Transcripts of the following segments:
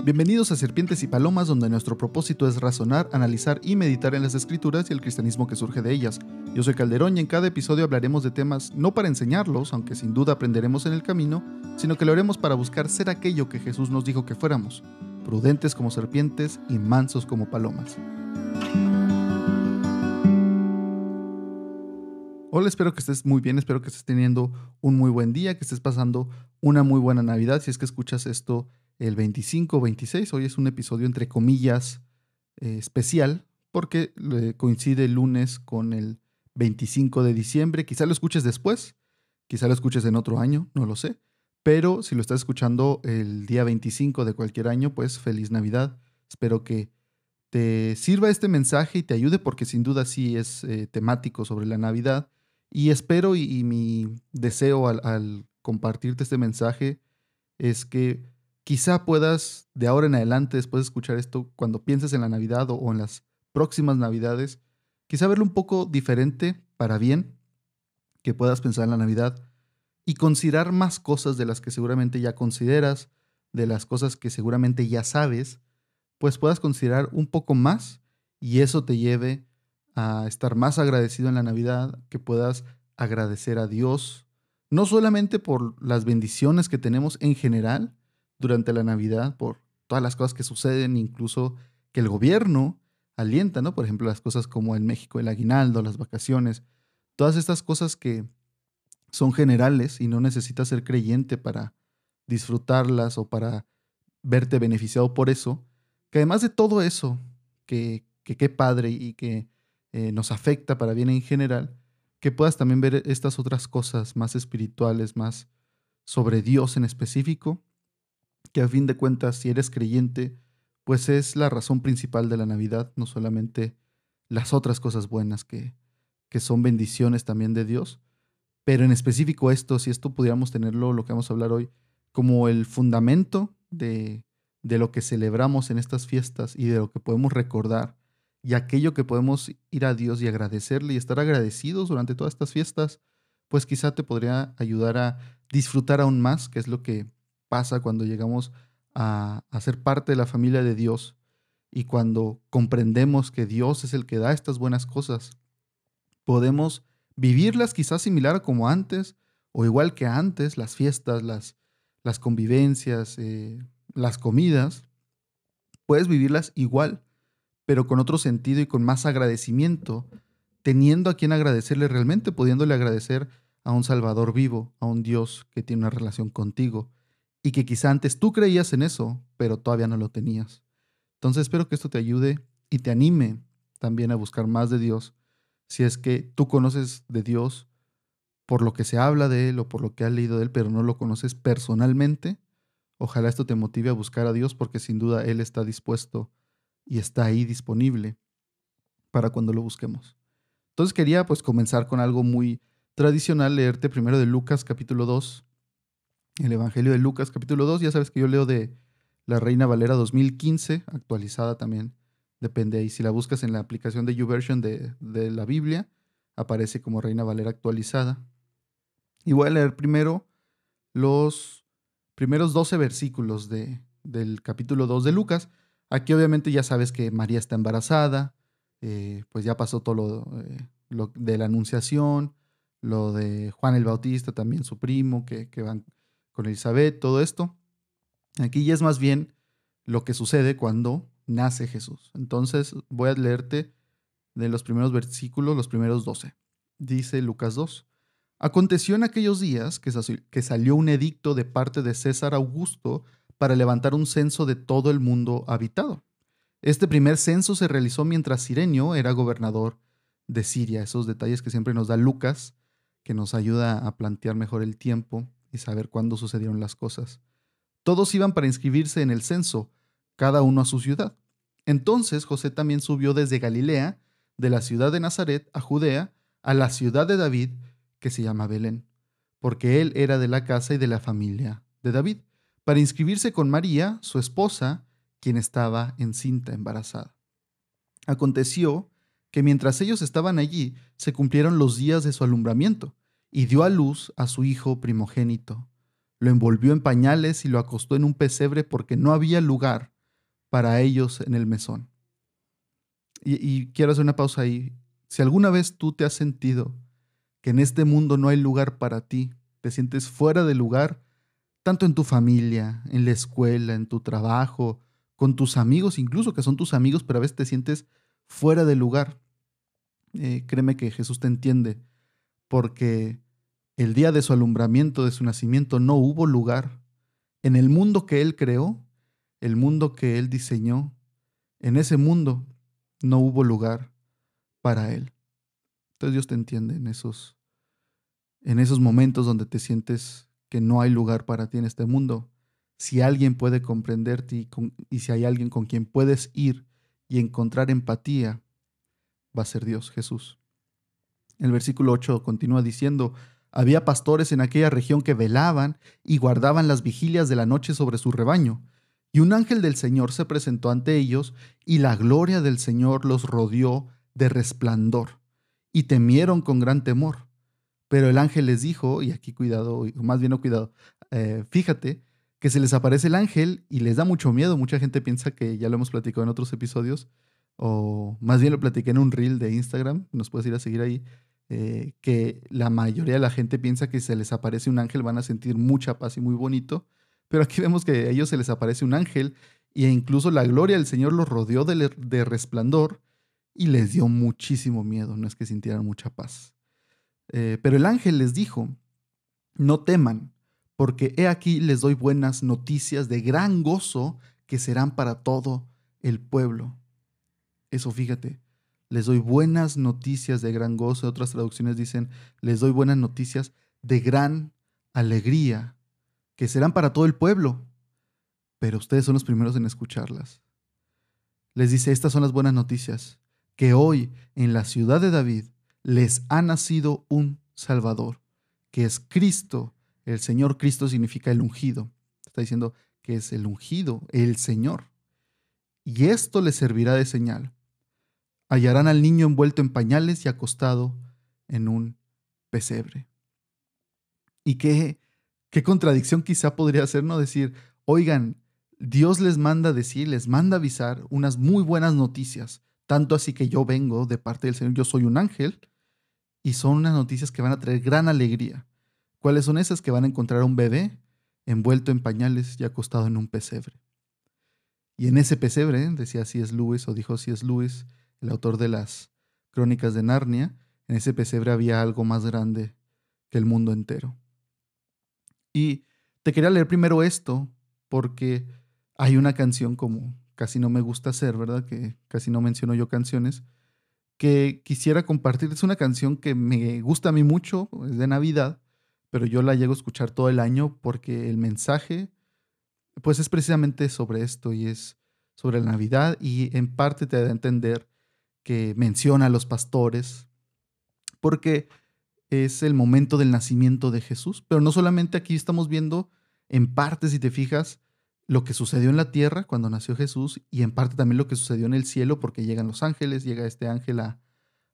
Bienvenidos a Serpientes y Palomas, donde nuestro propósito es razonar, analizar y meditar en las escrituras y el cristianismo que surge de ellas. Yo soy Calderón y en cada episodio hablaremos de temas no para enseñarlos, aunque sin duda aprenderemos en el camino, sino que lo haremos para buscar ser aquello que Jesús nos dijo que fuéramos, prudentes como serpientes y mansos como palomas. Hola, espero que estés muy bien, espero que estés teniendo un muy buen día, que estés pasando una muy buena Navidad, si es que escuchas esto el 25 o 26. Hoy es un episodio entre comillas especial porque coincide el lunes con el 25 de diciembre. Quizá lo escuches después, quizá lo escuches en otro año, no lo sé. Pero si lo estás escuchando el día 25 de cualquier año, pues feliz Navidad. Espero que te sirva este mensaje y te ayude porque sin duda sí es temático sobre la Navidad. Y espero y mi deseo al compartirte este mensaje es que quizá puedas, de ahora en adelante, después de escuchar esto, cuando pienses en la Navidad o en las próximas Navidades, quizá verlo un poco diferente para bien, que puedas pensar en la Navidad y considerar más cosas de las que seguramente ya consideras, de las cosas que seguramente ya sabes, pues puedas considerar un poco más y eso te lleve a estar más agradecido en la Navidad, que puedas agradecer a Dios, no solamente por las bendiciones que tenemos en general durante la Navidad, por todas las cosas que suceden, incluso que el gobierno alienta, ¿no? Por ejemplo, las cosas como en México el aguinaldo, las vacaciones, todas estas cosas que son generales y no necesitas ser creyente para disfrutarlas o para verte beneficiado por eso, que además de todo eso, que qué padre y que nos afecta para bien en general, que puedas también ver estas otras cosas más espirituales, más sobre Dios en específico, que a fin de cuentas, si eres creyente, pues es la razón principal de la Navidad, no solamente las otras cosas buenas que son bendiciones también de Dios, pero en específico esto, si esto pudiéramos tenerlo, lo que vamos a hablar hoy, como el fundamento de lo que celebramos en estas fiestas y de lo que podemos recordar y aquello que podemos ir a Dios y agradecerle y estar agradecidos durante todas estas fiestas, pues quizá te podría ayudar a disfrutar aún más, que es lo que pasa cuando llegamos a ser parte de la familia de Dios y cuando comprendemos que Dios es el que da estas buenas cosas. Podemos vivirlas quizás similar a como antes o igual que antes, las fiestas, las convivencias, las comidas, puedes vivirlas igual, pero con otro sentido y con más agradecimiento, teniendo a quien agradecerle realmente, pudiéndole agradecer a un Salvador vivo, a un Dios que tiene una relación contigo y que quizá antes tú creías en eso, pero todavía no lo tenías. Entonces espero que esto te ayude y te anime también a buscar más de Dios. Si es que tú conoces de Dios por lo que se habla de Él o por lo que has leído de Él, pero no lo conoces personalmente, ojalá esto te motive a buscar a Dios porque sin duda Él está dispuesto y está ahí disponible para cuando lo busquemos. Entonces quería pues comenzar con algo muy tradicional, leerte primero de Lucas capítulo 2, el Evangelio de Lucas capítulo 2. Ya sabes que yo leo de la Reina Valera 2015, actualizada también, depende ahí. Si la buscas en la aplicación de YouVersion de la Biblia, aparece como Reina Valera actualizada. Y voy a leer primero los primeros 12 versículos del capítulo 2 de Lucas. Aquí obviamente ya sabes que María está embarazada, pues ya pasó todo lo de la Anunciación, lo de Juan el Bautista, también su primo, que van con Elizabeth, todo esto. Aquí ya es más bien lo que sucede cuando nace Jesús. Entonces voy a leerte de los primeros versículos, los primeros 12. Dice Lucas 2. Aconteció en aquellos días que salió un edicto de parte de César Augusto para levantar un censo de todo el mundo habitado. Este primer censo se realizó mientras Cirenio era gobernador de Siria. Esos detalles que siempre nos da Lucas, que nos ayuda a plantear mejor el tiempo y saber cuándo sucedieron las cosas. Todos iban para inscribirse en el censo, cada uno a su ciudad. Entonces José también subió desde Galilea, de la ciudad de Nazaret a Judea, a la ciudad de David, que se llama Belén, porque él era de la casa y de la familia de David, para inscribirse con María, su esposa, quien estaba encinta, embarazada. Aconteció que mientras ellos estaban allí, se cumplieron los días de su alumbramiento, y dio a luz a su hijo primogénito. Lo envolvió en pañales y lo acostó en un pesebre porque no había lugar para ellos en el mesón. Y quiero hacer una pausa ahí. Si alguna vez tú te has sentido que en este mundo no hay lugar para ti, te sientes fuera de lugar, tanto en tu familia, en la escuela, en tu trabajo, con tus amigos, incluso que son tus amigos, pero a veces te sientes fuera de lugar. Créeme que Jesús te entiende, porque el día de su alumbramiento, de su nacimiento, no hubo lugar. En el mundo que Él creó, el mundo que Él diseñó, en ese mundo no hubo lugar para Él. Entonces Dios te entiende en esos momentos donde te sientes que no hay lugar para ti en este mundo. Si alguien puede comprenderte y si hay alguien con quien puedes ir y encontrar empatía, va a ser Dios, Jesús. El versículo 8 continúa diciendo: había pastores en aquella región que velaban y guardaban las vigilias de la noche sobre su rebaño. Y un ángel del Señor se presentó ante ellos, y la gloria del Señor los rodeó de resplandor, y temieron con gran temor. Pero el ángel les dijo, y aquí cuidado, más bien no cuidado, fíjate que se les aparece el ángel y les da mucho miedo. Mucha gente piensa que ya lo hemos platicado en otros episodios, o más bien lo platiqué en un reel de Instagram, nos puedes ir a seguir ahí, que la mayoría de la gente piensa que si se les aparece un ángel van a sentir mucha paz y muy bonito, pero aquí vemos que a ellos se les aparece un ángel e incluso la gloria del Señor los rodeó de resplandor y les dio muchísimo miedo, no es que sintieran mucha paz. Pero el ángel les dijo: no teman, porque he aquí les doy buenas noticias de gran gozo que serán para todo el pueblo. Eso, fíjate, les doy buenas noticias de gran gozo. Otras traducciones dicen: les doy buenas noticias de gran alegría que serán para todo el pueblo. Pero ustedes son los primeros en escucharlas. Les dice: estas son las buenas noticias, que hoy en la ciudad de David les ha nacido un Salvador, que es Cristo, el Señor. Cristo significa el ungido. Está diciendo que es el ungido, el Señor. Y esto les servirá de señal: hallarán al niño envuelto en pañales y acostado en un pesebre. Y qué contradicción quizá podría ser, ¿no? Decir: oigan, Dios les manda decir, les manda avisar unas muy buenas noticias, tanto así que yo vengo de parte del Señor, yo soy un ángel, y son unas noticias que van a traer gran alegría. ¿Cuáles son esas? Que van a encontrar a un bebé envuelto en pañales y acostado en un pesebre. Y en ese pesebre, decía C.S. Lewis, o dijo C.S. Lewis, el autor de las Crónicas de Narnia, en ese pesebre había algo más grande que el mundo entero. Y te quería leer primero esto, porque hay una canción, como casi no me gusta hacer, ¿verdad? Que casi no menciono yo canciones, que quisiera compartir. Es una canción que me gusta a mí mucho, es de Navidad, pero yo la llego a escuchar todo el año porque el mensaje, pues es precisamente sobre esto y es sobre la Navidad, y en parte te da a entender que menciona a los pastores, porque es el momento del nacimiento de Jesús. Pero no solamente aquí estamos viendo en parte, si te fijas, lo que sucedió en la tierra cuando nació Jesús, y en parte también lo que sucedió en el cielo, porque llegan los ángeles, llega este ángel a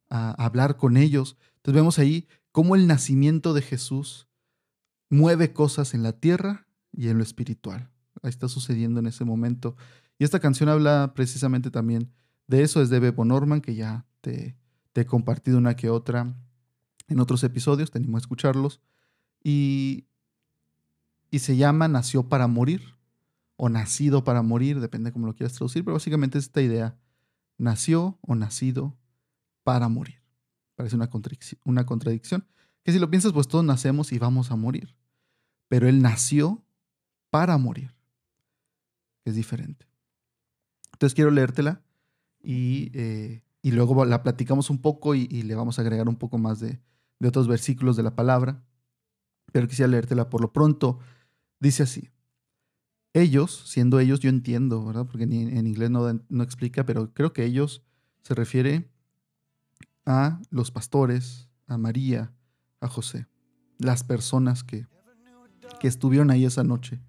hablar con ellos. Entonces vemos ahí cómo el nacimiento de Jesús mueve cosas en la tierra y en lo espiritual. Ahí está sucediendo en ese momento. Y esta canción habla precisamente también de eso. Es de Bebo Norman, que ya te he compartido una que otra en otros episodios, te animo a escucharlos. Y, y se llama Nació para morir, o Nacido para morir, depende cómo lo quieras traducir, pero básicamente es esta idea: nació o nacido para morir. Parece una contradicción, que si lo piensas, pues todos nacemos y vamos a morir, pero Él nació para morir, que es diferente. Entonces quiero leértela y luego la platicamos un poco y le vamos a agregar un poco más de otros versículos de la palabra, pero quisiera leértela por lo pronto. Dice así: ellos, siendo ellos, yo entiendo, ¿verdad? Porque en inglés no explica, pero creo que ellos se refiere a los pastores, a María, a José, las personas que estuvieron ahí esa noche.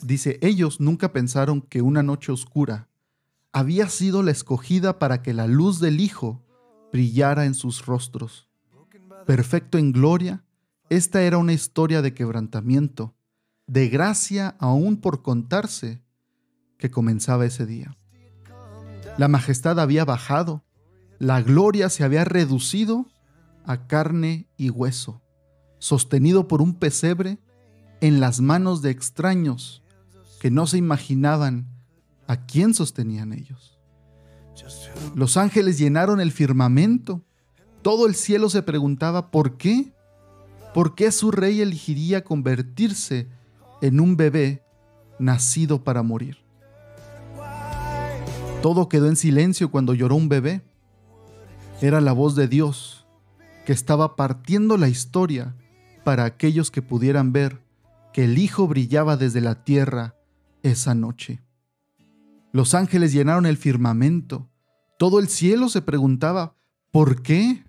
Dice: ellos nunca pensaron que una noche oscura había sido la escogida para que la luz del Hijo brillara en sus rostros. Perfecto en gloria, esta era una historia de quebrantamiento, de gracia aún por contarse, que comenzaba ese día. La majestad había bajado, la gloria se había reducido a carne y hueso, sostenido por un pesebre en las manos de extraños que no se imaginaban a quién sostenían ellos. Los ángeles llenaron el firmamento. Todo el cielo se preguntaba ¿por qué? ¿Por qué su rey elegiría convertirse en un bebé nacido para morir? Todo quedó en silencio cuando lloró un bebé. Era la voz de Dios que estaba partiendo la historia para aquellos que pudieran ver que el Hijo brillaba desde la tierra esa noche. Los ángeles llenaron el firmamento. Todo el cielo se preguntaba ¿por qué?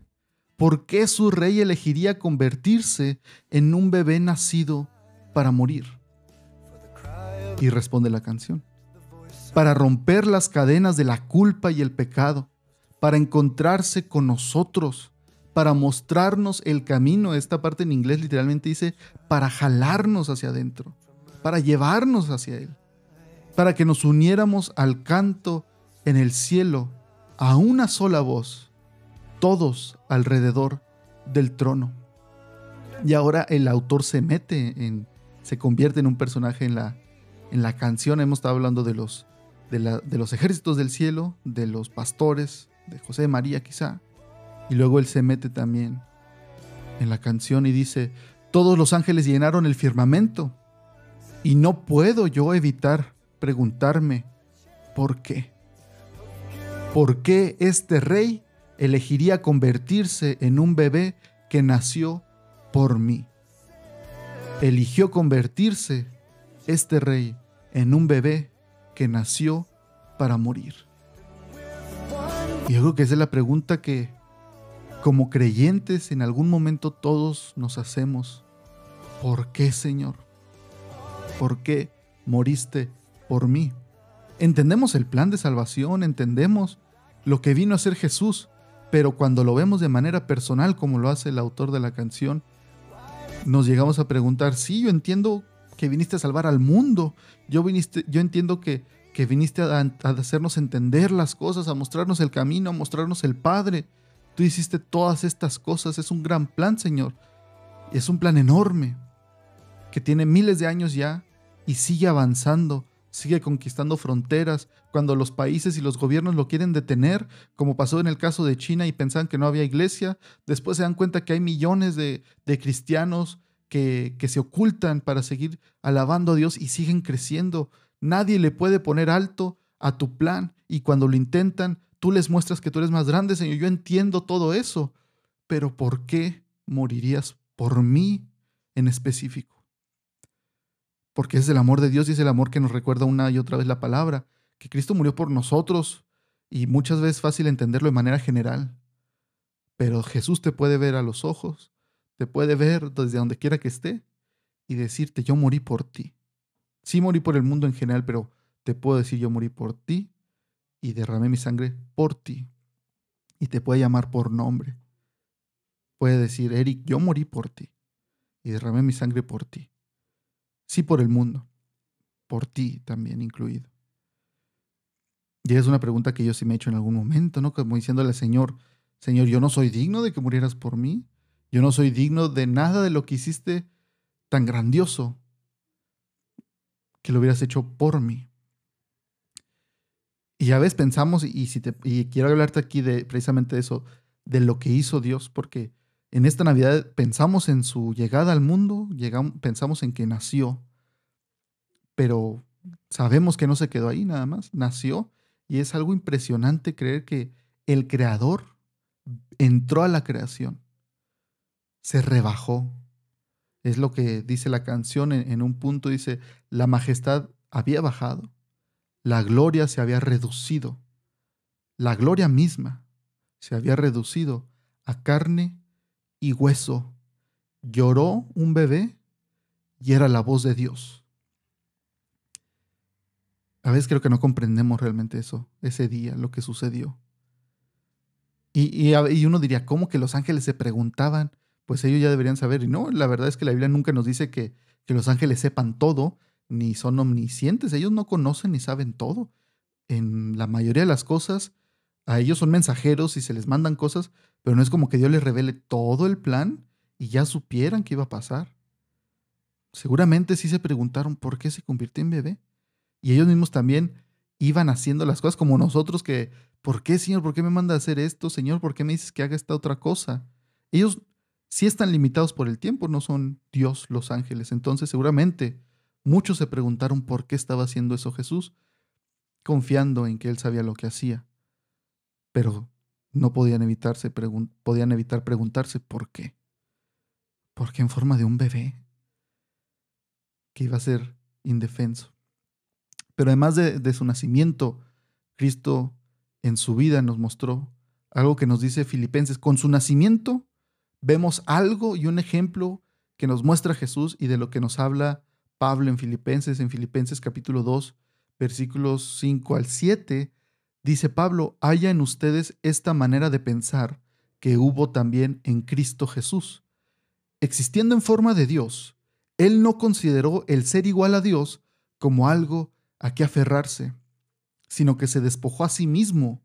¿Por qué su rey elegiría convertirse en un bebé nacido para morir? Y responde la canción: para romper las cadenas de la culpa y el pecado, para encontrarse con nosotros, para mostrarnos el camino. Esta parte en inglés literalmente dice para jalarnos hacia adentro, para llevarnos hacia Él, para que nos uniéramos al canto en el cielo a una sola voz, todos alrededor del trono. Y ahora el autor se convierte en un personaje en la canción. Hemos estado hablando de los ejércitos del cielo, de los pastores, de José María quizá, y luego él se mete también en la canción y dice: todos los ángeles llenaron el firmamento, y no puedo yo evitar preguntarme ¿por qué? ¿Por qué este rey elegiría convertirse en un bebé que nació por mí? Eligió convertirse este rey en un bebé que nació para morir. Y yo creo que esa es la pregunta que como creyentes en algún momento todos nos hacemos. ¿Por qué, Señor? ¿Por qué moriste por mí? Entendemos el plan de salvación, entendemos lo que vino a hacer Jesús, pero cuando lo vemos de manera personal, como lo hace el autor de la canción, nos llegamos a preguntar: sí, yo entiendo que viniste a salvar al mundo, yo entiendo que viniste a hacernos entender las cosas, a mostrarnos el camino, a mostrarnos el Padre. Tú hiciste todas estas cosas, es un gran plan, Señor. Es un plan enorme, que tiene miles de años ya y sigue avanzando, sigue conquistando fronteras. Cuando los países y los gobiernos lo quieren detener, como pasó en el caso de China y pensaban que no había iglesia, después se dan cuenta que hay millones de cristianos que se ocultan para seguir alabando a Dios y siguen creciendo. Nadie le puede poner alto a tu plan, y cuando lo intentan, tú les muestras que tú eres más grande, Señor. Yo entiendo todo eso, pero ¿por qué morirías por mí en específico? Porque es el amor de Dios y es el amor que nos recuerda una y otra vez la palabra, que Cristo murió por nosotros, y muchas veces es fácil entenderlo de manera general. Pero Jesús te puede ver a los ojos, te puede ver desde donde quiera que esté y decirte: yo morí por ti. Sí morí por el mundo en general, pero te puedo decir: yo morí por ti y derramé mi sangre por ti. Y te puede llamar por nombre. Puede decir: Eric, yo morí por ti y derramé mi sangre por ti. Sí, por el mundo, por ti también incluido. Y es una pregunta que yo sí me he hecho en algún momento, ¿no? Como diciéndole: Señor, yo no soy digno de que murieras por mí. Yo no soy digno de nada de lo que hiciste tan grandioso, que lo hubieras hecho por mí. Y a veces pensamos, y quiero hablarte aquí precisamente de eso, de lo que hizo Dios, porque en esta Navidad pensamos en su llegada al mundo, pensamos en que nació, pero sabemos que no se quedó ahí nada más, nació, y es algo impresionante creer que el Creador entró a la creación, se rebajó. Es lo que dice la canción en un punto, dice: la majestad había bajado, la gloria se había reducido, la gloria misma se había reducido a carne y hueso. Lloró un bebé y era la voz de Dios. A veces creo que no comprendemos realmente eso, ese día, lo que sucedió. Y uno diría: ¿cómo que los ángeles se preguntaban? Pues ellos ya deberían saber. Y no, la verdad es que la Biblia nunca nos dice que los ángeles sepan todo, ni son omniscientes, ellos no conocen ni saben todo. En la mayoría de las cosas, a ellos son mensajeros y se les mandan cosas, pero no es como que Dios les revele todo el plan y ya supieran qué iba a pasar. Seguramente sí se preguntaron por qué se convirtió en bebé. Y ellos mismos también iban haciendo las cosas como nosotros que, ¿por qué, Señor? ¿Por qué me manda a hacer esto? Señor, ¿por qué me dices que haga esta otra cosa? Ellos sí están limitados por el tiempo, no son Dios los ángeles. Entonces seguramente muchos se preguntaron por qué estaba haciendo eso Jesús, confiando en que Él sabía lo que hacía. Pero no podían evitar preguntarse por qué. ¿Por qué en forma de un bebé que iba a ser indefenso? Pero además de su nacimiento, Cristo en su vida nos mostró algo que nos dice Filipenses. Con su nacimiento vemos algo y un ejemplo que nos muestra Jesús y de lo que nos habla Pablo en Filipenses capítulo 2, versículos 5 al 7. Dice Pablo, haya en ustedes esta manera de pensar que hubo también en Cristo Jesús. Existiendo en forma de Dios, Él no consideró el ser igual a Dios como algo a que aferrarse, sino que se despojó a sí mismo,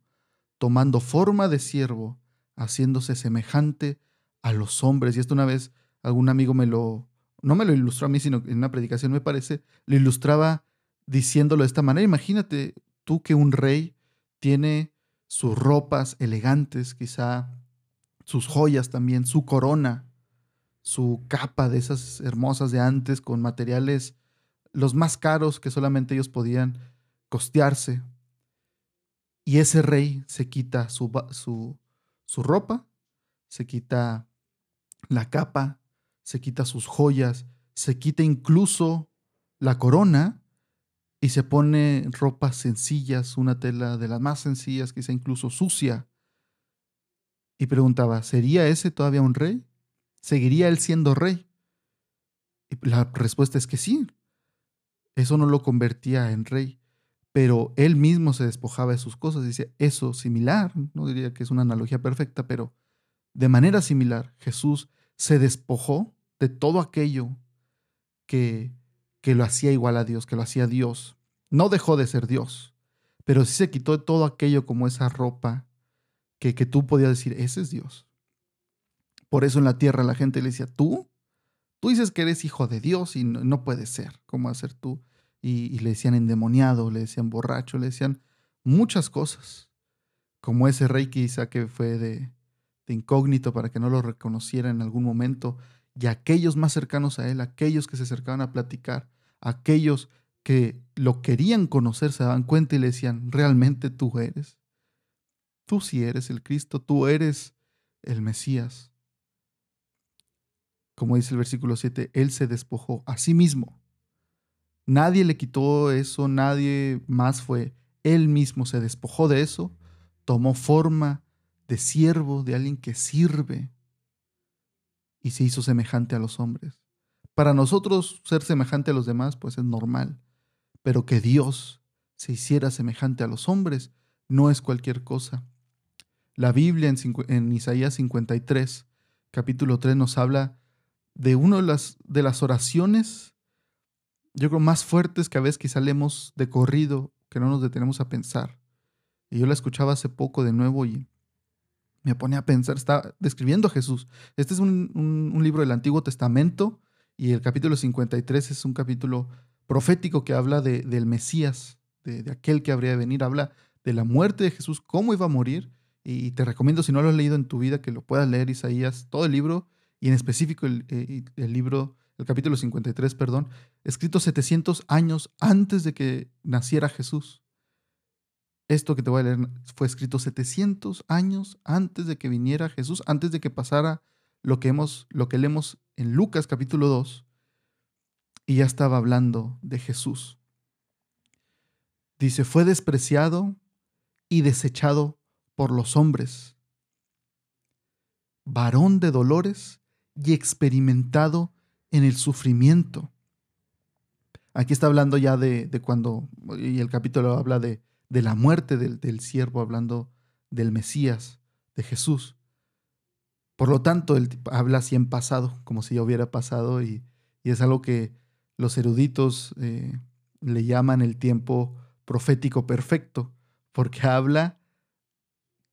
tomando forma de siervo, haciéndose semejante a los hombres. Y esto una vez algún amigo no me lo ilustró a mí, sino en una predicación me parece, lo ilustraba diciéndolo de esta manera. Imagínate tú que un rey tiene sus ropas elegantes, quizá sus joyas también, su corona, su capa de esas hermosas de antes con materiales los más caros que solamente ellos podían costearse. Y ese rey se quita su ropa, se quita la capa, se quita sus joyas, se quita incluso la corona y se pone ropas sencillas, una tela de las más sencillas, quizá incluso sucia. Y preguntaba, ¿sería ese todavía un rey? ¿Seguiría él siendo rey? Y la respuesta es que sí, eso no lo convertía en rey, pero él mismo se despojaba de sus cosas. Dice, eso similar, no diría que es una analogía perfecta, pero de manera similar, Jesús se despojó de todo aquello que, que lo hacía igual a Dios, que lo hacía Dios. No dejó de ser Dios, pero sí se quitó de todo aquello como esa ropa que tú podías decir, ese es Dios. Por eso en la tierra la gente le decía, tú dices que eres hijo de Dios y no puede ser, ¿cómo hacer tú? Y le decían endemoniado, le decían borracho, le decían muchas cosas, como ese rey quizá que fue de incógnito para que no lo reconociera en algún momento, y aquellos más cercanos a él, aquellos que se acercaban a platicar, aquellos que lo querían conocer, se daban cuenta y le decían, realmente tú sí eres el Cristo, tú eres el Mesías. Como dice el versículo 7, él se despojó a sí mismo. Nadie le quitó eso, nadie más fue. Él mismo se despojó de eso, tomó forma de siervo, de alguien que sirve, y se hizo semejante a los hombres. Para nosotros ser semejante a los demás, pues es normal, pero que Dios se hiciera semejante a los hombres no es cualquier cosa. La Biblia en Isaías 53, capítulo 3, nos habla de una de las oraciones, yo creo, más fuertes que a veces quizá leemos de corrido, que no nos detenemos a pensar. Y yo la escuchaba hace poco de nuevo y me pone a pensar, está describiendo a Jesús. Este es un libro del Antiguo Testamento y el capítulo 53 es un capítulo profético que habla del Mesías, de aquel que habría de venir. Habla de la muerte de Jesús, cómo iba a morir. Y te recomiendo, si no lo has leído en tu vida, que lo puedas leer, Isaías, todo el libro, y en específico el libro, el capítulo 53, perdón, escrito 700 años antes de que naciera Jesús. Esto que te voy a leer fue escrito 700 años antes de que viniera Jesús, antes de que pasara lo que leemos en Lucas capítulo 2, y ya estaba hablando de Jesús. Dice, fue despreciado y desechado por los hombres, varón de dolores y experimentado en el sufrimiento. Aquí está hablando ya de cuando, y el capítulo habla de la muerte del siervo, hablando del Mesías, de Jesús. Por lo tanto, él habla así en pasado, como si ya hubiera pasado, y es algo que Los eruditos le llaman el tiempo profético perfecto, porque habla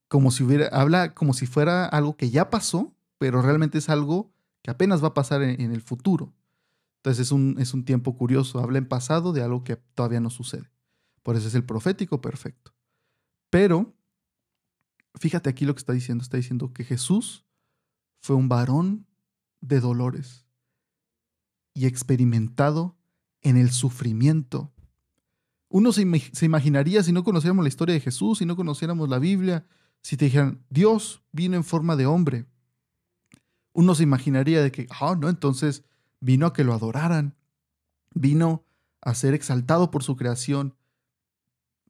como si fuera algo que ya pasó, pero realmente es algo que apenas va a pasar en el futuro. Entonces es un tiempo curioso, habla en pasado de algo que todavía no sucede. Por eso es el profético perfecto. Pero fíjate aquí lo que está diciendo que Jesús fue un varón de dolores y experimentado en el sufrimiento. Uno se imaginaría, si no conociéramos la historia de Jesús, si no conociéramos la Biblia, si te dijeran, Dios vino en forma de hombre, uno se imaginaría de que, no, entonces vino a que lo adoraran, vino a ser exaltado por su creación,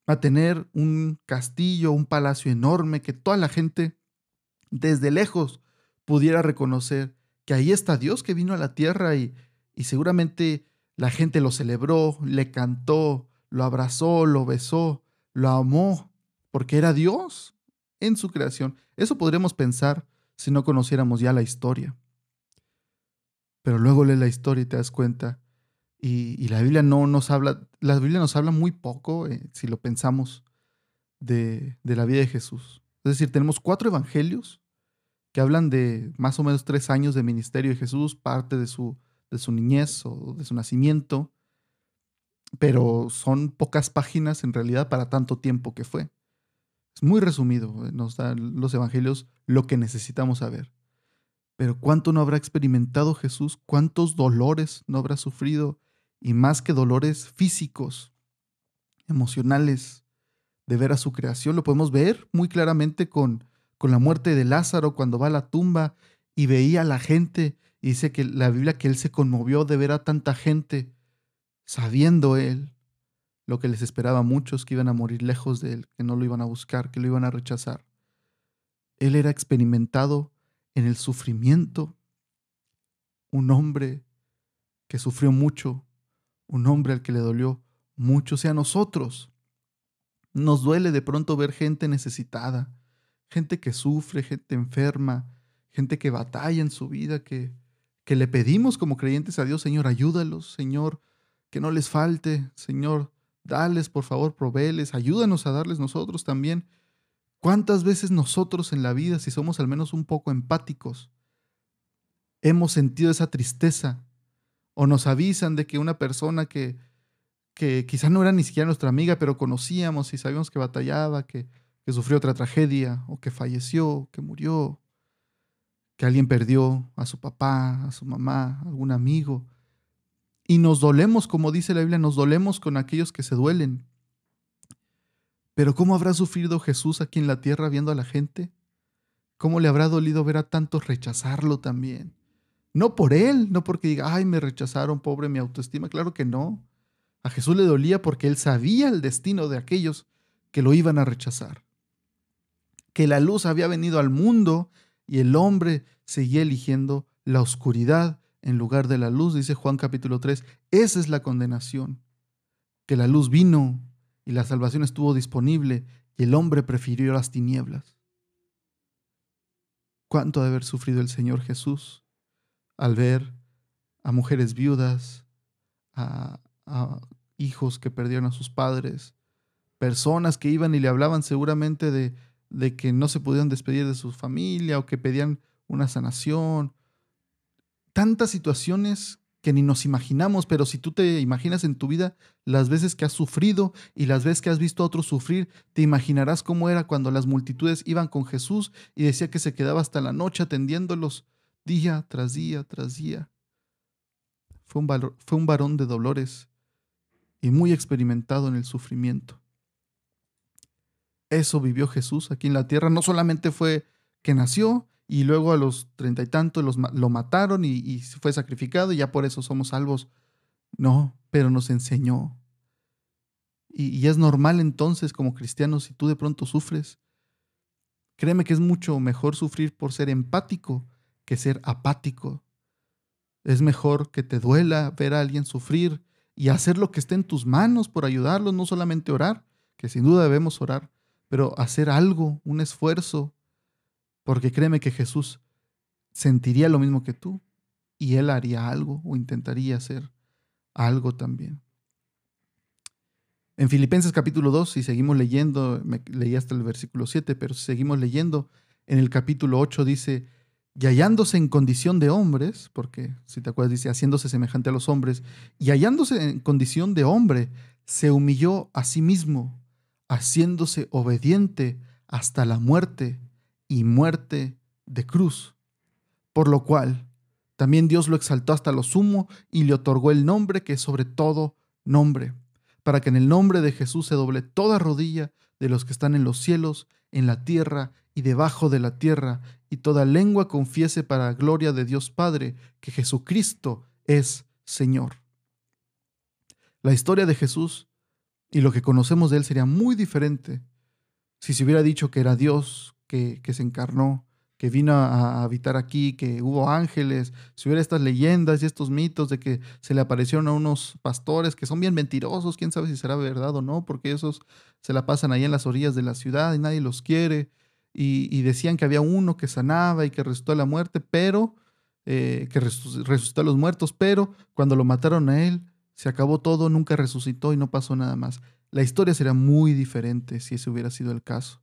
a tener un castillo, un palacio enorme, que toda la gente desde lejos pudiera reconocer que ahí está Dios que vino a la tierra y seguramente la gente lo celebró, le cantó, lo abrazó, lo besó, lo amó, porque era Dios en su creación. Eso podríamos pensar si no conociéramos ya la historia. Pero luego lees la historia y te das cuenta. Y la Biblia no nos habla, la Biblia nos habla muy poco, si lo pensamos, de la vida de Jesús. Es decir, tenemos 4 evangelios que hablan de más o menos 3 años de ministerio de Jesús, parte de su niñez o de su nacimiento, pero son pocas páginas en realidad para tanto tiempo que fue. Es muy resumido, nos dan los evangelios lo que necesitamos saber. Pero ¿cuánto no habrá experimentado Jesús? ¿Cuántos dolores no habrá sufrido? Y más que dolores físicos, emocionales, de ver a su creación. Lo podemos ver muy claramente con la muerte de Lázaro cuando va a la tumba y veía a la gente. Y dice que la Biblia que él se conmovió de ver a tanta gente, sabiendo él lo que les esperaba a muchos que iban a morir lejos de él, que no lo iban a buscar, que lo iban a rechazar. Él era experimentado en el sufrimiento, un hombre que sufrió mucho, un hombre al que le dolió mucho. O sea, a nosotros nos duele de pronto ver gente necesitada, gente que sufre, gente enferma, gente que batalla en su vida, que le pedimos como creyentes a Dios, Señor, ayúdalos, Señor, que no les falte, Señor, dales, por favor, provéeles, ayúdanos a darles nosotros también. ¿Cuántas veces nosotros en la vida, si somos al menos un poco empáticos, hemos sentido esa tristeza o nos avisan de que una persona que quizá no era ni siquiera nuestra amiga, pero conocíamos y sabíamos que batallaba, que sufrió otra tragedia, o que falleció, que murió, que alguien perdió a su papá, a su mamá, a algún amigo? Y nos dolemos, como dice la Biblia, nos dolemos con aquellos que se duelen. Pero ¿cómo habrá sufrido Jesús aquí en la tierra viendo a la gente? ¿Cómo le habrá dolido ver a tantos rechazarlo también? No por él, no porque diga, ay, me rechazaron, pobre mi autoestima. Claro que no. A Jesús le dolía porque él sabía el destino de aquellos que lo iban a rechazar. Que la luz había venido al mundo y el hombre seguía eligiendo la oscuridad en lugar de la luz, dice Juan capítulo 3. Esa es la condenación. Que la luz vino y la salvación estuvo disponible y el hombre prefirió las tinieblas. ¿Cuánto ha de haber sufrido el Señor Jesús al ver a mujeres viudas, a hijos que perdieron a sus padres, personas que iban y le hablaban seguramente de que no se pudieron despedir de su familia o que pedían una sanación? Tantas situaciones que ni nos imaginamos, pero si tú te imaginas en tu vida las veces que has sufrido y las veces que has visto a otros sufrir, te imaginarás cómo era cuando las multitudes iban con Jesús y decía que se quedaba hasta la noche atendiéndolos día tras día tras día. Fue un varón de dolores y muy experimentado en el sufrimiento. Eso vivió Jesús aquí en la tierra. No solamente fue que nació y luego a los 30 y tantos lo mataron y fue sacrificado y ya por eso somos salvos. No, pero nos enseñó. Y es normal entonces como cristianos, si tú de pronto sufres, créeme que es mucho mejor sufrir por ser empático que ser apático. Es mejor que te duela ver a alguien sufrir y hacer lo que esté en tus manos por ayudarlos, no solamente orar, que sin duda debemos orar, pero hacer algo, un esfuerzo, porque créeme que Jesús sentiría lo mismo que tú y él haría algo o intentaría hacer algo también. En Filipenses capítulo 2, si seguimos leyendo, leí hasta el versículo 7, pero si seguimos leyendo, en el capítulo 8 dice, y hallándose en condición de hombres, porque si te acuerdas dice, haciéndose semejante a los hombres, y hallándose en condición de hombre, se humilló a sí mismo, haciéndose obediente hasta la muerte y muerte de cruz. Por lo cual, también Dios lo exaltó hasta lo sumo y le otorgó el nombre que es sobre todo nombre, para que en el nombre de Jesús se doble toda rodilla de los que están en los cielos, en la tierra y debajo de la tierra, y toda lengua confiese para la gloria de Dios Padre que Jesucristo es Señor. La historia de Jesús y lo que conocemos de él sería muy diferente si se hubiera dicho que era Dios, que se encarnó, que vino a habitar aquí, que hubo ángeles, si hubiera estas leyendas y estos mitos de que se le aparecieron a unos pastores que son bien mentirosos, quién sabe si será verdad o no, porque esos se la pasan ahí en las orillas de la ciudad y nadie los quiere, y decían que había uno que sanaba y que resucitó a la muerte, pero que resucitó a los muertos, pero cuando lo mataron a él, se acabó todo, nunca resucitó y no pasó nada más. La historia sería muy diferente si ese hubiera sido el caso.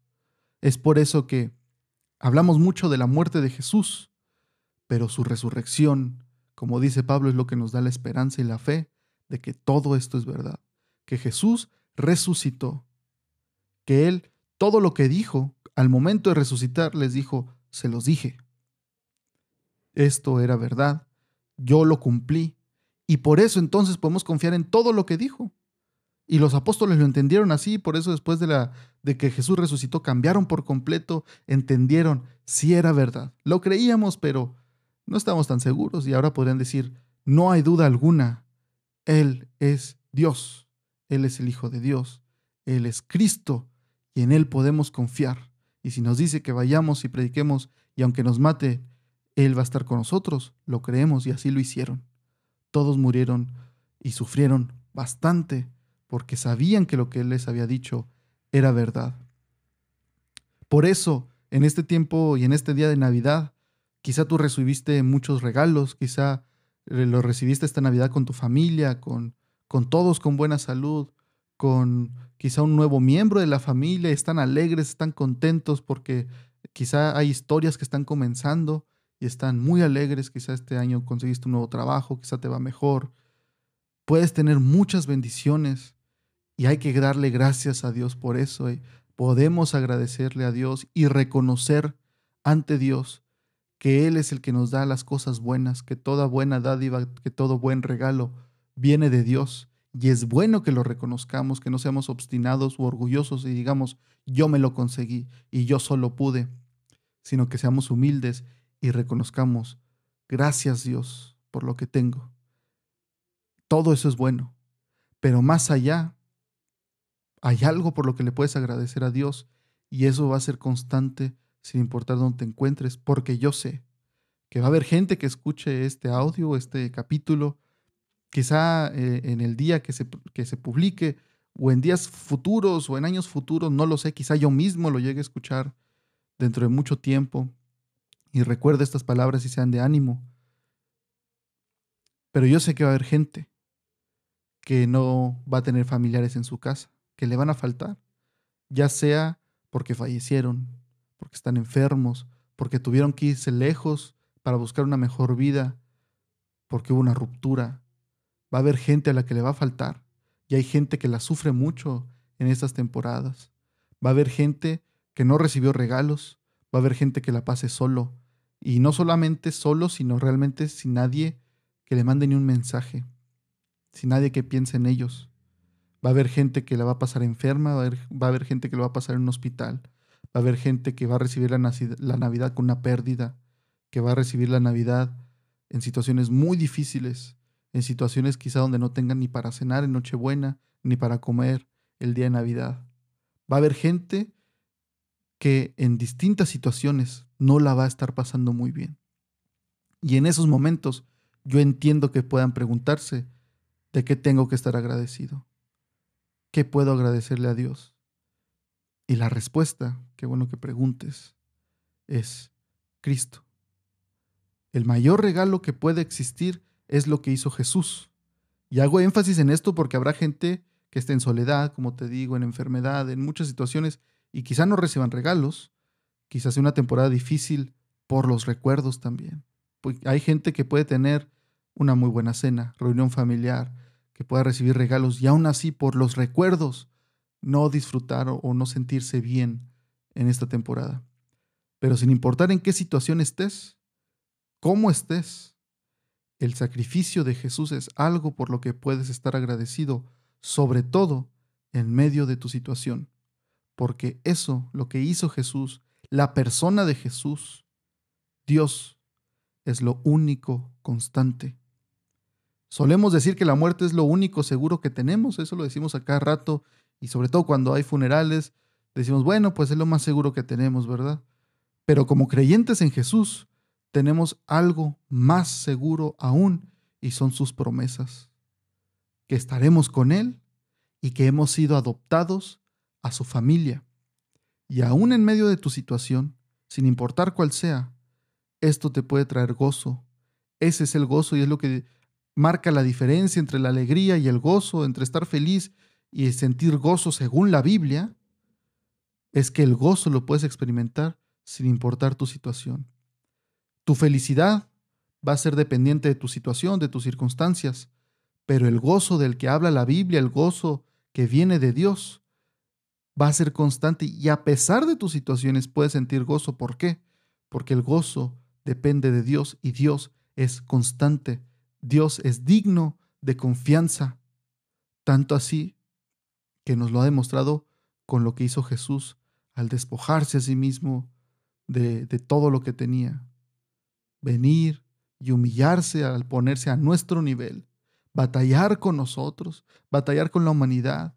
Es por eso que hablamos mucho de la muerte de Jesús, pero su resurrección, como dice Pablo, es lo que nos da la esperanza y la fe de que todo esto es verdad, que Jesús resucitó, que Él todo lo que dijo al momento de resucitar les dijo, se los dije. Esto era verdad, yo lo cumplí, y por eso entonces podemos confiar en todo lo que dijo. Y los apóstoles lo entendieron así, por eso después de que Jesús resucitó, cambiaron por completo, entendieron si era verdad. Lo creíamos, pero no estábamos tan seguros y ahora podrían decir, no hay duda alguna, Él es Dios, Él es el Hijo de Dios, Él es Cristo y en Él podemos confiar. Y si nos dice que vayamos y prediquemos y aunque nos mate, Él va a estar con nosotros, lo creemos y así lo hicieron. Todos murieron y sufrieron bastante porque sabían que lo que Él les había dicho era verdad. Por eso, en este tiempo y en este día de Navidad, quizá tú recibiste muchos regalos, quizá lo recibiste esta Navidad con tu familia, con todos con buena salud, con quizá un nuevo miembro de la familia, están alegres, están contentos porque quizá hay historias que están comenzando y están muy alegres, quizá este año conseguiste un nuevo trabajo, quizá te va mejor. Puedes tener muchas bendiciones y hay que darle gracias a Dios por eso. Podemos agradecerle a Dios y reconocer ante Dios que Él es el que nos da las cosas buenas, que toda buena dádiva, que todo buen regalo viene de Dios. Y es bueno que lo reconozcamos, que no seamos obstinados u orgullosos y digamos, yo me lo conseguí y yo solo pude, sino que seamos humildes y reconozcamos, gracias Dios por lo que tengo. Todo eso es bueno, pero más allá hay algo por lo que le puedes agradecer a Dios y eso va a ser constante sin importar dónde te encuentres, porque yo sé que va a haber gente que escuche este audio, este capítulo, quizá en el día que se publique o en días futuros o en años futuros, no lo sé, quizá yo mismo lo llegue a escuchar dentro de mucho tiempo y recuerde estas palabras y sean de ánimo. Pero yo sé que va a haber gente que no va a tener familiares en su casa, que le van a faltar, ya sea porque fallecieron, porque están enfermos, porque tuvieron que irse lejos para buscar una mejor vida, porque hubo una ruptura. Va a haber gente a la que le va a faltar y hay gente que la sufre mucho en estas temporadas. Va a haber gente que no recibió regalos, va a haber gente que la pase solo y no solamente solo, sino realmente sin nadie que le mande ni un mensaje, sin nadie que piense en ellos. Va a haber gente que la va a pasar enferma, va a haber gente que lo va a pasar en un hospital, va a haber gente que va a recibir la Navidad con una pérdida, que va a recibir la Navidad en situaciones muy difíciles, en situaciones quizá donde no tengan ni para cenar en Nochebuena, ni para comer el día de Navidad. Va a haber gente que en distintas situaciones no la va a estar pasando muy bien. Y en esos momentos yo entiendo que puedan preguntarse de qué tengo que estar agradecido. ¿Qué puedo agradecerle a Dios? Y la respuesta, qué bueno que preguntes, es Cristo. El mayor regalo que puede existir es lo que hizo Jesús. Y hago énfasis en esto porque habrá gente que esté en soledad, como te digo, en enfermedad, en muchas situaciones, y quizá no reciban regalos, quizás sea una temporada difícil por los recuerdos también. Pues hay gente que puede tener una muy buena cena, reunión familiar, que pueda recibir regalos y aún así por los recuerdos no disfrutar o no sentirse bien en esta temporada. Pero sin importar en qué situación estés, cómo estés, el sacrificio de Jesús es algo por lo que puedes estar agradecido, sobre todo en medio de tu situación. Porque eso, lo que hizo Jesús, la persona de Jesús, Dios, es lo único constante. Solemos decir que la muerte es lo único seguro que tenemos, eso lo decimos a cada rato, y sobre todo cuando hay funerales, decimos, bueno, pues es lo más seguro que tenemos, ¿verdad? Pero como creyentes en Jesús, tenemos algo más seguro aún, y son sus promesas, que estaremos con Él y que hemos sido adoptados a su familia. Y aún en medio de tu situación, sin importar cuál sea, esto te puede traer gozo. Ese es el gozo y es lo que marca la diferencia entre la alegría y el gozo, entre estar feliz y sentir gozo según la Biblia, es que el gozo lo puedes experimentar sin importar tu situación. Tu felicidad va a ser dependiente de tu situación, de tus circunstancias, pero el gozo del que habla la Biblia, el gozo que viene de Dios, va a ser constante y a pesar de tus situaciones puedes sentir gozo. ¿Por qué? Porque el gozo depende de Dios y Dios es constante. Dios es digno de confianza, tanto así que nos lo ha demostrado con lo que hizo Jesús al despojarse a sí mismo de todo lo que tenía, venir y humillarse al ponerse a nuestro nivel, batallar con nosotros, batallar con la humanidad.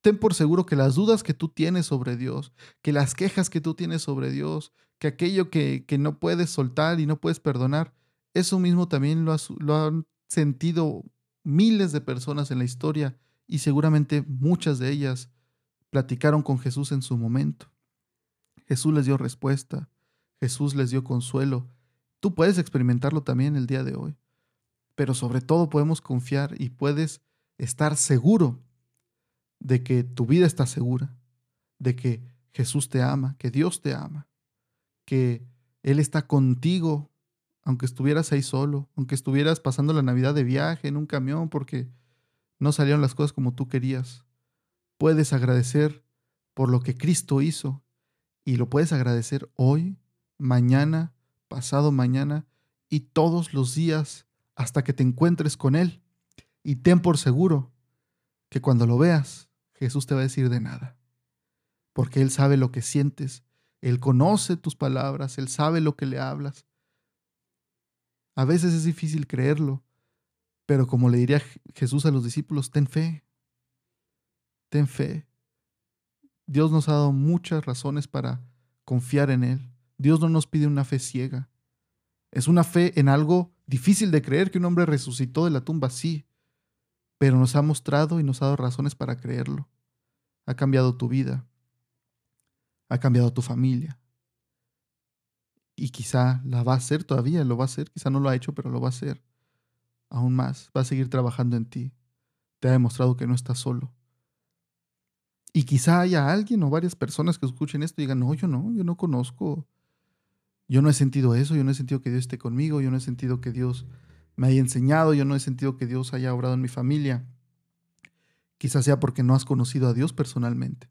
Ten por seguro que las dudas que tú tienes sobre Dios, que las quejas que tú tienes sobre Dios, que aquello que no puedes soltar y no puedes perdonar, eso mismo también lo han sentido miles de personas en la historia y seguramente muchas de ellas platicaron con Jesús en su momento. Jesús les dio respuesta, Jesús les dio consuelo. Tú puedes experimentarlo también el día de hoy, pero sobre todo podemos confiar y puedes estar seguro de que tu vida está segura, de que Jesús te ama, que Dios te ama, que Él está contigo, aunque estuvieras ahí solo, aunque estuvieras pasando la Navidad de viaje en un camión porque no salieron las cosas como tú querías. Puedes agradecer por lo que Cristo hizo y lo puedes agradecer hoy, mañana, pasado mañana y todos los días hasta que te encuentres con Él. Y ten por seguro que cuando lo veas, Jesús te va a decir de nada, porque Él sabe lo que sientes, Él conoce tus palabras, Él sabe lo que le hablas. A veces es difícil creerlo, pero como le diría Jesús a los discípulos, ten fe, ten fe. Dios nos ha dado muchas razones para confiar en Él. Dios no nos pide una fe ciega. Es una fe en algo difícil de creer, que un hombre resucitó de la tumba, sí, pero nos ha mostrado y nos ha dado razones para creerlo. Ha cambiado tu vida, ha cambiado tu familia, y quizá la va a hacer todavía, lo va a hacer, quizá no lo ha hecho, pero lo va a hacer aún más, va a seguir trabajando en ti, te ha demostrado que no estás solo. Y quizá haya alguien o varias personas que escuchen esto y digan, no, yo no conozco, yo no he sentido eso, yo no he sentido que Dios esté conmigo, yo no he sentido que Dios me haya enseñado, yo no he sentido que Dios haya obrado en mi familia. Quizás sea porque no has conocido a Dios personalmente.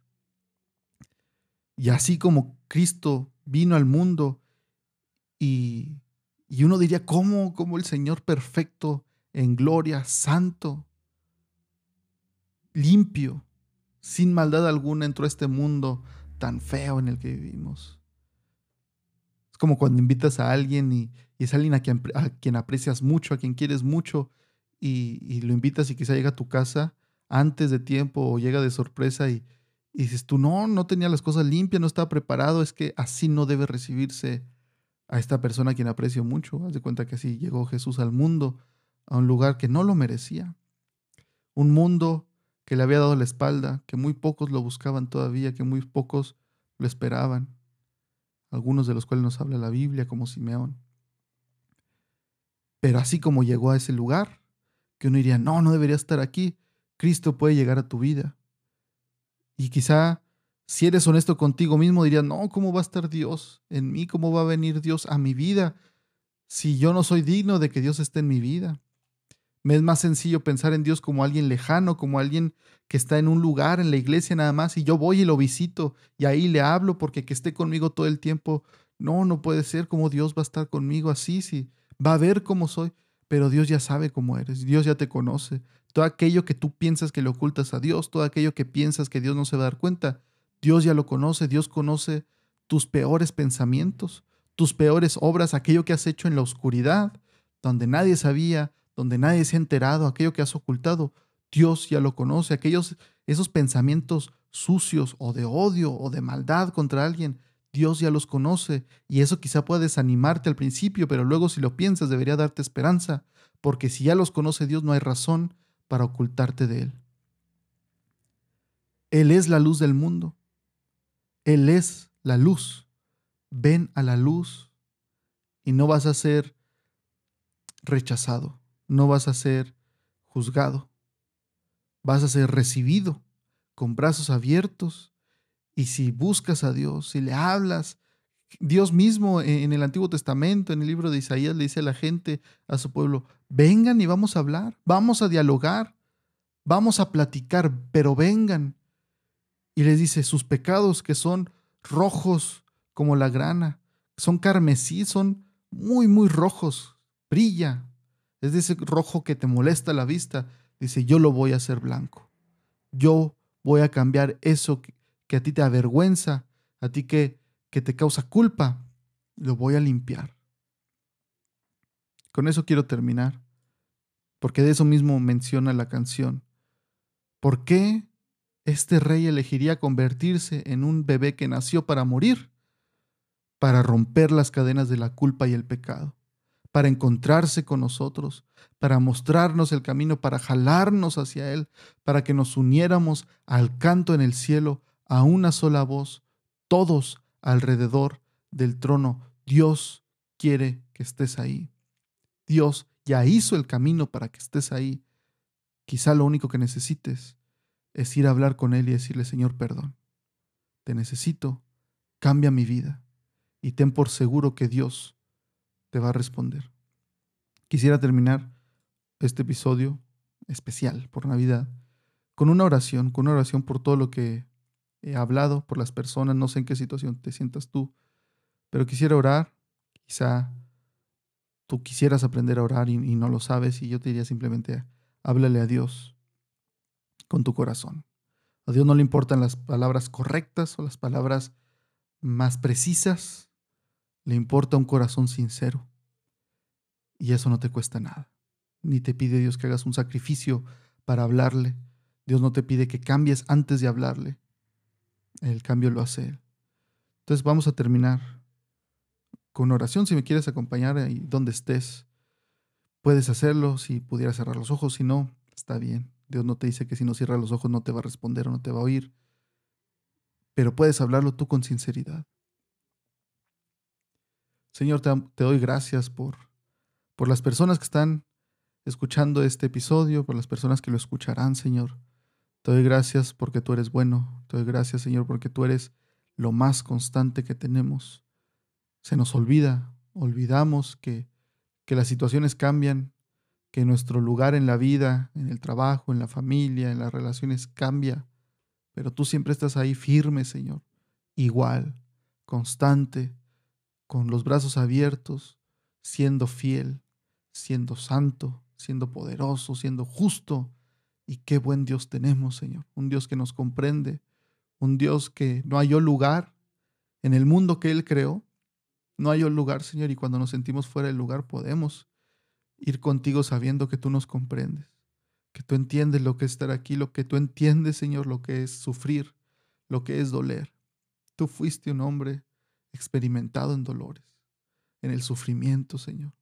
Y así como Cristo vino al mundo y, y uno diría, ¿cómo el Señor perfecto, en gloria, santo, limpio, sin maldad alguna entró a este mundo tan feo en el que vivimos? Es como cuando invitas a alguien y es alguien a quien aprecias mucho, a quien quieres mucho, y lo invitas y quizá llega a tu casa antes de tiempo o llega de sorpresa y dices tú, no tenía las cosas limpias, no estaba preparado, es que así no debe recibirse a esta persona a quien aprecio mucho. Haz de cuenta que así llegó Jesús al mundo, a un lugar que no lo merecía. Un mundo que le había dado la espalda, que muy pocos lo buscaban todavía, que muy pocos lo esperaban. Algunos de los cuales nos habla la Biblia, como Simeón. Pero así como llegó a ese lugar, que uno diría, no, no debería estar aquí. Cristo puede llegar a tu vida. Y quizá, si eres honesto contigo mismo, dirías, no, ¿cómo va a estar Dios en mí? ¿Cómo va a venir Dios a mi vida si yo no soy digno de que Dios esté en mi vida? Me es más sencillo pensar en Dios como alguien lejano, como alguien que está en un lugar, en la iglesia nada más, y yo voy y lo visito y ahí le hablo porque que esté conmigo todo el tiempo. No, no puede ser. Como Dios va a estar conmigo así, sí, va a ver cómo soy, pero Dios ya sabe cómo eres, Dios ya te conoce. Todo aquello que tú piensas que le ocultas a Dios, todo aquello que piensas que Dios no se va a dar cuenta, Dios ya lo conoce. Dios conoce tus peores pensamientos, tus peores obras, aquello que has hecho en la oscuridad, donde nadie sabía, donde nadie se ha enterado, aquello que has ocultado, Dios ya lo conoce. Esos pensamientos sucios o de odio o de maldad contra alguien, Dios ya los conoce. Y eso quizá pueda desanimarte al principio, pero luego si lo piensas debería darte esperanza, porque si ya los conoce Dios, no hay razón para ocultarte de Él. Él es la luz del mundo. Él es la luz. Ven a la luz y no vas a ser rechazado, no vas a ser juzgado, vas a ser recibido con brazos abiertos. Y si buscas a Dios, si le hablas, Dios mismo en el Antiguo Testamento, en el libro de Isaías, le dice a la gente, a su pueblo, vengan y vamos a hablar, vamos a dialogar, vamos a platicar, pero vengan. Y les dice, sus pecados que son rojos como la grana, son carmesí, son muy, muy rojos, brilla. Es de ese rojo que te molesta la vista. Dice, yo lo voy a hacer blanco. Yo voy a cambiar eso que a ti te avergüenza, a ti que te causa culpa, lo voy a limpiar. Con eso quiero terminar, porque de eso mismo menciona la canción. ¿Por qué este rey elegiría convertirse en un bebé que nació para morir? Para romper las cadenas de la culpa y el pecado, para encontrarse con nosotros, para mostrarnos el camino, para jalarnos hacia Él, para que nos uniéramos al canto en el cielo a una sola voz, todos alrededor del trono. Dios quiere que estés ahí. Dios ya hizo el camino para que estés ahí. Quizá lo único que necesites es ir a hablar con Él y decirle, Señor, perdón, te necesito, cambia mi vida. Y ten por seguro que Dios te va a responder. Quisiera terminar este episodio especial por Navidad con una oración por todo lo que he hablado, por las personas, no sé en qué situación te sientas tú, pero quisiera orar. Quizá tú quisieras aprender a orar y no lo sabes, y yo te diría simplemente, háblale a Dios con tu corazón. A Dios no le importan las palabras correctas o las palabras más precisas, le importa un corazón sincero. Y eso no te cuesta nada. Ni te pide Dios que hagas un sacrificio para hablarle. Dios no te pide que cambies antes de hablarle. El cambio lo hace Él. Entonces vamos a terminar con oración. Si me quieres acompañar ahí donde estés, puedes hacerlo. Si pudieras cerrar los ojos, si no, está bien. Dios no te dice que si no cierras los ojos no te va a responder o no te va a oír. Pero puedes hablarlo tú con sinceridad. Señor, te doy gracias por las personas que están escuchando este episodio, por las personas que lo escucharán, Señor. Te doy gracias porque tú eres bueno. Te doy gracias, Señor, porque tú eres lo más constante que tenemos. Se nos olvidamos que las situaciones cambian, que nuestro lugar en la vida, en el trabajo, en la familia, en las relaciones cambia, pero tú siempre estás ahí firme, Señor, igual, constante, con los brazos abiertos, siendo fiel, siendo santo, siendo poderoso, siendo justo. Y qué buen Dios tenemos, Señor. Un Dios que nos comprende, un Dios que no halló lugar en el mundo que Él creó. No halló lugar, Señor, y cuando nos sentimos fuera del lugar podemos ir contigo sabiendo que tú nos comprendes, que tú entiendes lo que es estar aquí, lo que tú entiendes, Señor, lo que es sufrir, lo que es doler. Tú fuiste un hombre experimentado en dolores, en el sufrimiento, Señor.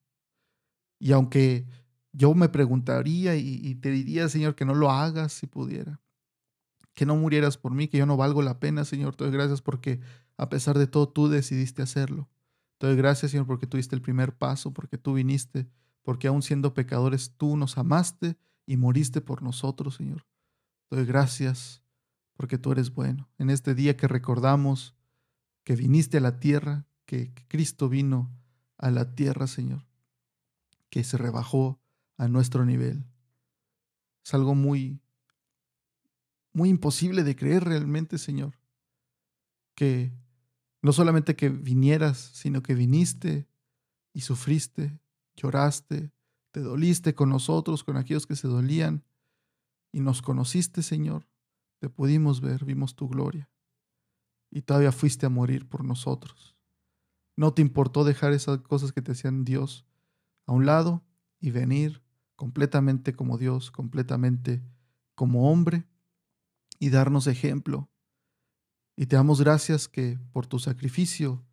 Y aunque yo me preguntaría y te diría, Señor, que no lo hagas si pudiera, que no murieras por mí, que yo no valgo la pena, Señor, te doy gracias porque a pesar de todo tú decidiste hacerlo. Te doy gracias, Señor, porque tú diste el primer paso, porque tú viniste, porque aún siendo pecadores tú nos amaste y moriste por nosotros, Señor. Te doy gracias porque tú eres bueno. En este día que recordamos que viniste a la tierra, que Cristo vino a la tierra, Señor, que se rebajó a nuestro nivel. Es algo muy, muy imposible de creer realmente, Señor, que no solamente que vinieras, sino que viniste y sufriste, lloraste, te doliste con nosotros, con aquellos que se dolían, y nos conociste, Señor. Te pudimos ver, vimos tu gloria, y todavía fuiste a morir por nosotros. No te importó dejar esas cosas que te hacían Dios a un lado y venir completamente como Dios, completamente como hombre, y darnos ejemplo. Y te damos gracias que por tu sacrificio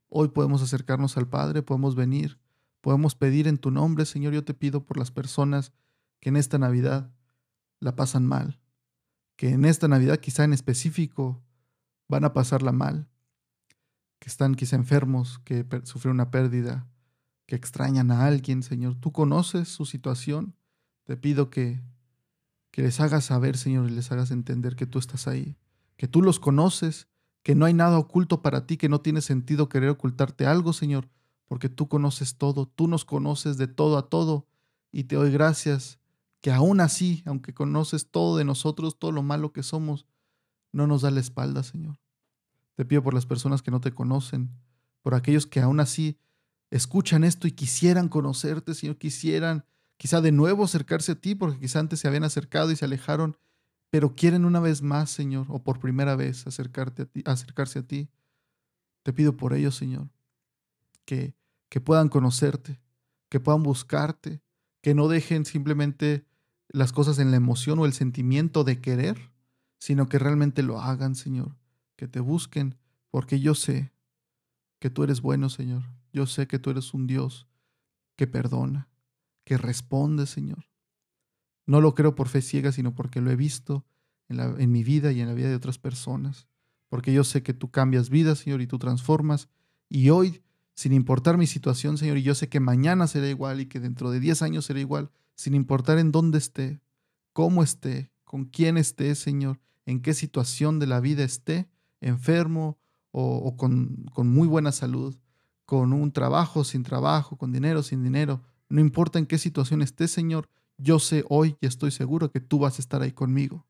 hoy podemos acercarnos al Padre, podemos venir, podemos pedir en tu nombre, Señor. Yo te pido por las personas que en esta Navidad la pasan mal, que en esta Navidad quizá en específico van a pasarla mal, que están quizá enfermos, que sufrieron una pérdida, que extrañan a alguien, Señor. Tú conoces su situación. Te pido que les hagas saber, Señor, y les hagas entender que tú estás ahí, que tú los conoces, que no hay nada oculto para ti, que no tiene sentido querer ocultarte algo, Señor, porque tú conoces todo, tú nos conoces de todo a todo, y te doy gracias que aún así, aunque conoces todo de nosotros, todo lo malo que somos, no nos da la espalda, Señor. Te pido por las personas que no te conocen, por aquellos que aún así escuchan esto y quisieran conocerte, Señor, quisieran quizá de nuevo acercarse a ti, porque quizá antes se habían acercado y se alejaron, pero quieren una vez más, Señor, o por primera vez acercarse a ti. Te pido por ellos, Señor, que, que puedan conocerte, que puedan buscarte, que no dejen simplemente las cosas en la emoción o el sentimiento de querer, sino que realmente lo hagan, Señor, que te busquen, porque yo sé que tú eres bueno, Señor. Yo sé que tú eres un Dios que perdona, que responde, Señor. No lo creo por fe ciega, sino porque lo he visto en mi vida y en la vida de otras personas. Porque yo sé que tú cambias vidas, Señor, y tú transformas. Y hoy, sin importar mi situación, Señor, y yo sé que mañana será igual y que dentro de 10 años será igual, sin importar en dónde esté, cómo esté, con quién esté, Señor, en qué situación de la vida esté, enfermo o con muy buena salud, con un trabajo, sin trabajo, con dinero, sin dinero. No importa en qué situación esté, Señor, yo sé hoy y estoy seguro que tú vas a estar ahí conmigo,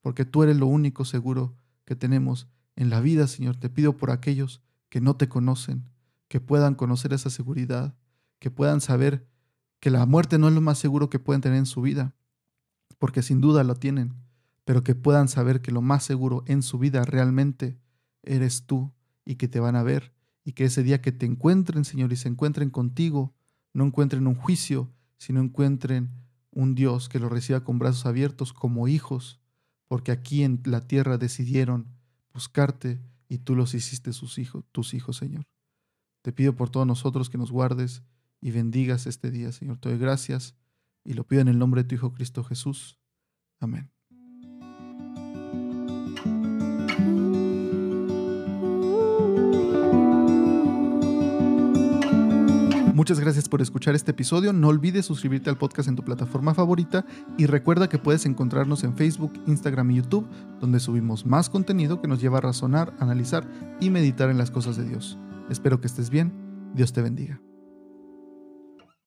porque tú eres lo único seguro que tenemos en la vida, Señor. Te pido por aquellos que no te conocen, que puedan conocer esa seguridad, que puedan saber que la muerte no es lo más seguro que pueden tener en su vida, porque sin duda lo tienen, pero que puedan saber que lo más seguro en su vida realmente eres tú y que te van a ver y que ese día que te encuentren, Señor, y se encuentren contigo, no encuentren un juicio, sino encuentren un Dios que los reciba con brazos abiertos como hijos, porque aquí en la tierra decidieron buscarte y tú los hiciste tus hijos, Señor. Te pido por todos nosotros que nos guardes y bendigas este día, Señor. Te doy gracias y lo pido en el nombre de tu Hijo Cristo Jesús. Amén. Muchas gracias por escuchar este episodio. No olvides suscribirte al podcast en tu plataforma favorita y recuerda que puedes encontrarnos en Facebook, Instagram y YouTube, donde subimos más contenido que nos lleva a razonar, analizar y meditar en las cosas de Dios. Espero que estés bien. Dios te bendiga.